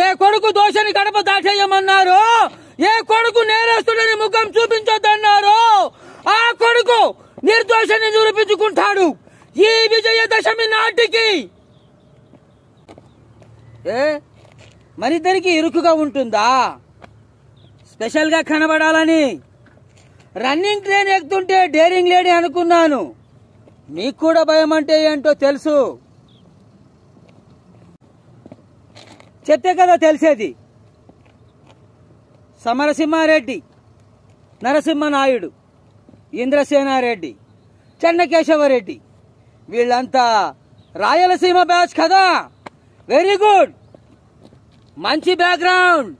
ఏ కొడుకు దోషని గడప దాటేయమన్నారు, ఏ కొడుకు నేరస్తుడని ముఖం చూపించొద్దన్నారు, ఆ కొడుకు నిర్దోషాన్ని నిరూపించుకుంటాడు ఈ విజయదశమి నాటికి. మరిద్దరికి ఇరుకుగా ఉంటుందా? స్పెషల్ గా కనబడాలని రన్నింగ్ ట్రైన్ ఎక్కుతుంటే డేరింగ్ లేడీ అనుకున్నాను. మీకు కూడా భయం అంటే ఏంటో తెలుసు. చెప్తే కదా తెలిసేది. సమరసింహారెడ్డి, నరసింహనాయుడు, ఇంద్రసేనారెడ్డి, చెన్నకేశవరెడ్డి వీళ్ళంతా రాయలసీమ బ్యాచ్ కదా. వెరీ గుడ్, మంచి బ్యాక్గ్రౌండ్.